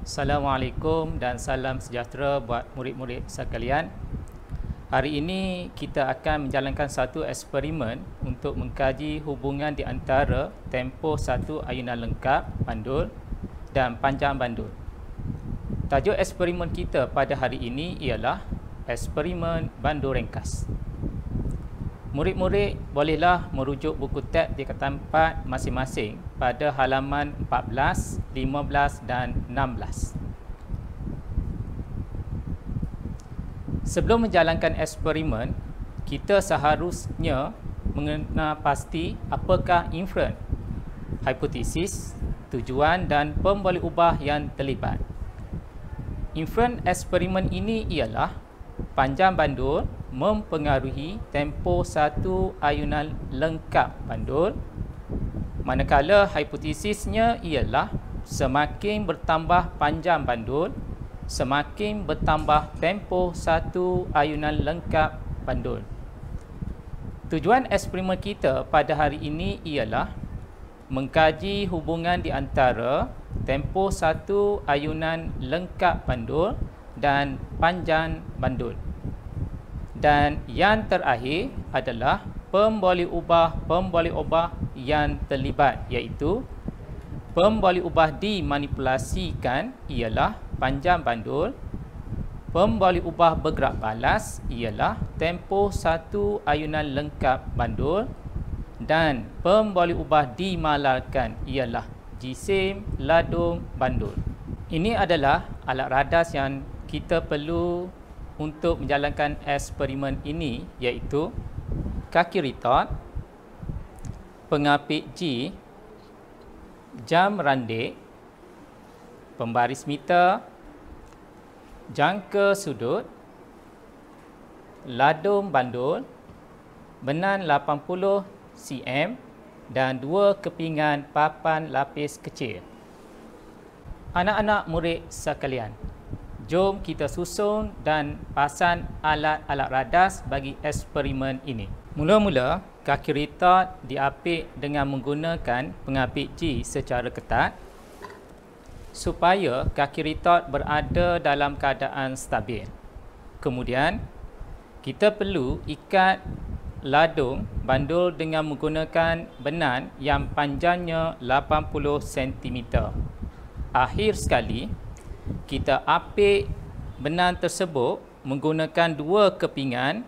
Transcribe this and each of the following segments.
Assalamualaikum dan salam sejahtera buat murid-murid sekalian. Hari ini kita akan menjalankan satu eksperimen untuk mengkaji hubungan di antara tempoh satu ayunan lengkap bandul dan panjang bandul. Tajuk eksperimen kita pada hari ini ialah eksperimen bandul ringkas. Murid-murid bolehlah merujuk buku teks di tempat masing-masing pada halaman 14, 15 dan 16. Sebelum menjalankan eksperimen, kita seharusnya mengenal pasti apakah inference, hipotesis, tujuan dan pemboleh ubah yang terlibat. Inference eksperimen ini ialah panjang bandul mempengaruhi tempoh satu ayunan lengkap bandul, manakala hipotesisnya ialah semakin bertambah panjang bandul, semakin bertambah tempoh satu ayunan lengkap bandul. Tujuan eksperimen kita pada hari ini ialah mengkaji hubungan di antara tempoh satu ayunan lengkap bandul dan panjang bandul. Dan yang terakhir adalah pemboleh ubah yang terlibat, iaitu pemboleh ubah dimanipulasikan ialah panjang bandul, pemboleh ubah bergerak balas ialah tempoh satu ayunan lengkap bandul, dan pemboleh ubah dimalarkan ialah jisim ladung bandul. Ini adalah alat radas yang kita perlu untuk menjalankan eksperimen ini, iaitu kaki retort, pengapit G, jam randik, pembaris meter, jangka sudut, ladung bandul, benan 80 cm dan dua kepingan papan lapis kecil. Anak-anak murid sekalian, jom kita susun dan pasang alat-alat radas bagi eksperimen ini. Mula-mula, kaki retort diapit dengan menggunakan pengapit G secara ketat supaya kaki retort berada dalam keadaan stabil. Kemudian, kita perlu ikat ladung bandul dengan menggunakan benan yang panjangnya 80 cm. Akhir sekali, kita apit benan tersebut menggunakan dua kepingan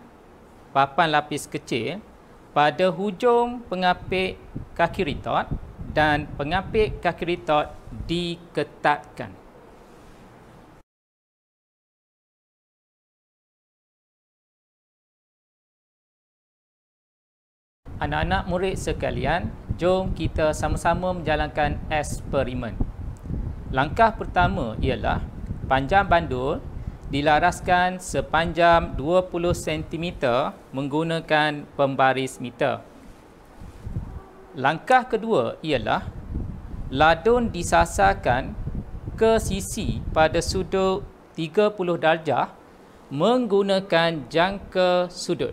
papan lapis kecil pada hujung pengapit kaki retort, dan pengapit kaki retort diketatkan. Anak-anak murid sekalian, jom kita sama-sama menjalankan eksperimen. Langkah pertama ialah panjang bandul dilaraskan sepanjang 20 cm menggunakan pembaris meter. Langkah kedua ialah ladung disasarkan ke sisi pada sudut 30 darjah menggunakan jangka sudut.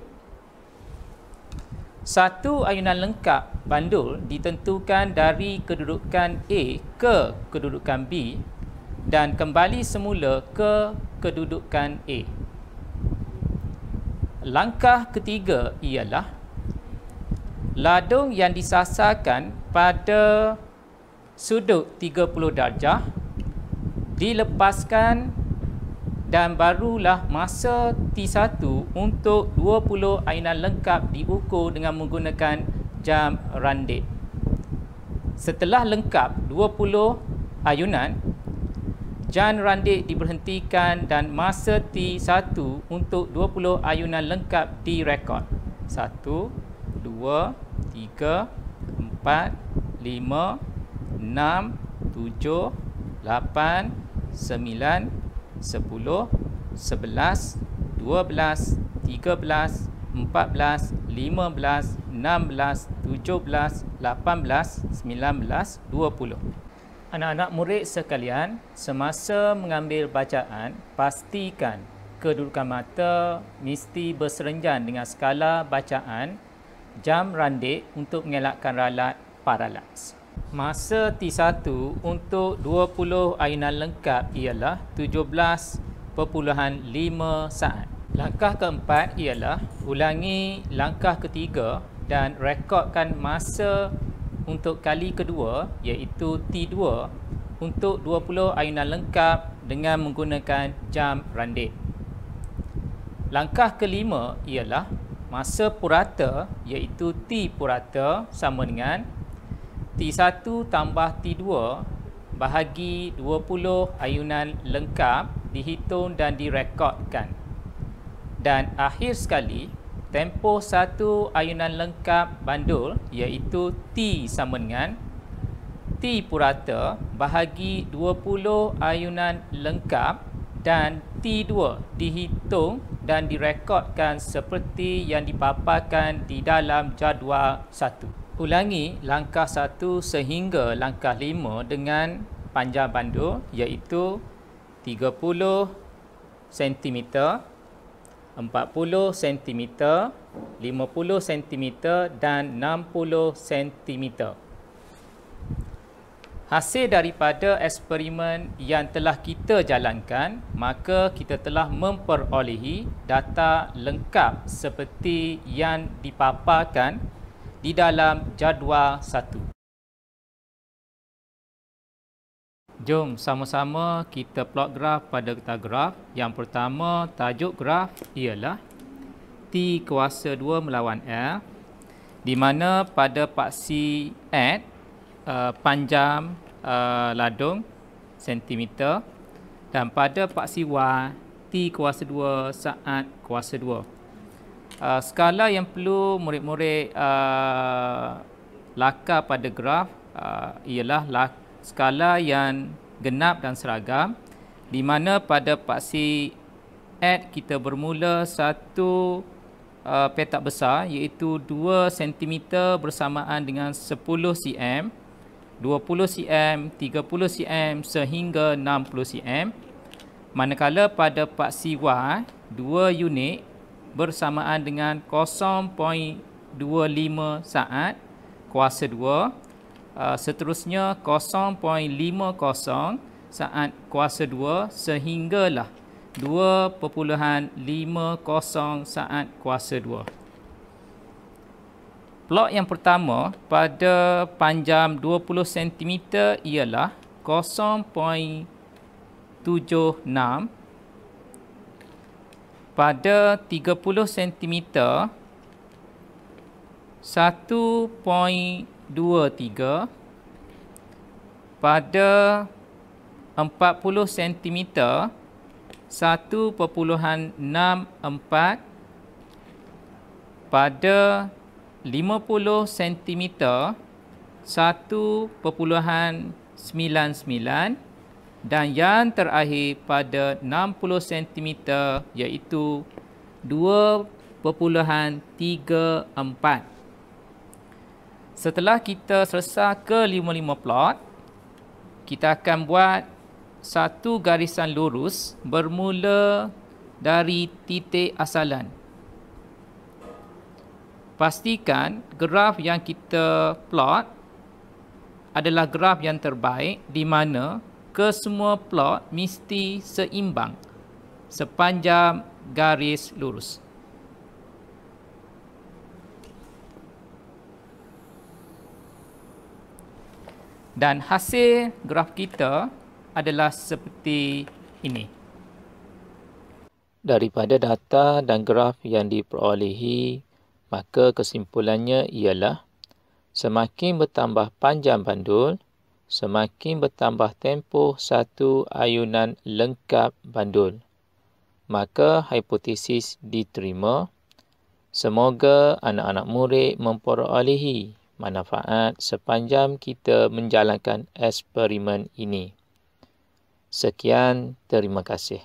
Satu ayunan lengkap bandul ditentukan dari kedudukan A ke kedudukan B dan kembali semula ke kedudukan A. Langkah ketiga ialah ladung yang disasarkan pada sudut 30 darjah dilepaskan dan barulah masa T1 untuk 20 ayunan lengkap diukur dengan menggunakan jam randik. Setelah lengkap 20 ayunan, jam randik diberhentikan dan masa T1 untuk 20 ayunan lengkap direkod. 1, 2, 3, 4, 5, 6, 7, 8, 9, 10, 11, 12, 13, 14, 15, 16, 17, 17, 18, 19, 20. Anak-anak murid sekalian, semasa mengambil bacaan, pastikan kedudukan mata mesti berserenjan dengan skala bacaan jam randik untuk mengelakkan ralat paralaks. Masa T1 untuk 20 ayunan lengkap ialah 17.5 saat. Langkah keempat ialah ulangi langkah ketiga dan rekodkan masa untuk kali kedua iaitu T2 untuk 20 ayunan lengkap dengan menggunakan jam randik. Langkah kelima ialah masa purata iaitu T purata sama dengan T1 tambah T2 bahagi 20 ayunan lengkap dihitung dan direkodkan. Dan akhir sekali, tempoh satu ayunan lengkap bandul iaitu T sama dengan T purata bahagi 20 ayunan lengkap dan T2 dihitung dan direkodkan seperti yang dipaparkan di dalam jadual 1. Ulangi langkah 1 sehingga langkah 5 dengan panjang bandul iaitu 30 cm, 40 cm, 50 cm dan 60 cm. Hasil daripada eksperimen yang telah kita jalankan, maka kita telah memperolehi data lengkap seperti yang dipaparkan di dalam jadual 1. Jom sama-sama kita plot graf pada getah graf. Yang pertama, tajuk graf ialah T kuasa 2 melawan L, di mana pada paksi X panjang ladung cm dan pada paksi Y T kuasa 2 saat kuasa 2. Skala yang perlu murid-murid lakar pada graf ialah skala yang genap dan seragam, di mana pada paksi X kita bermula satu petak besar iaitu 2 cm bersamaan dengan 10 cm, 20 cm, 30 cm sehingga 60 cm. Manakala pada paksi Y 2 unit bersamaan dengan 0.25 saat kuasa 2, seterusnya 0.50 saat kuasa 2 sehinggalah 2.50 saat kuasa 2. Plot yang pertama pada panjang 20 cm ialah 0.76, pada 30 cm 1.23, pada 40 cm 1.64, pada 50 cm 1.99 dan yang terakhir pada 60 cm iaitu 2.34. Setelah kita selesai ke 55 plot, kita akan buat satu garisan lurus bermula dari titik asalan. Pastikan graf yang kita plot adalah graf yang terbaik di mana kesemua plot mesti seimbang sepanjang garis lurus. Dan hasil graf kita adalah seperti ini. Daripada data dan graf yang diperolehi, maka kesimpulannya ialah semakin bertambah panjang bandul, semakin bertambah tempoh satu ayunan lengkap bandul. Maka hipotesis diterima. Semoga anak-anak murid memperolehi manfaat sepanjang kita menjalankan eksperimen ini. Sekian, terima kasih.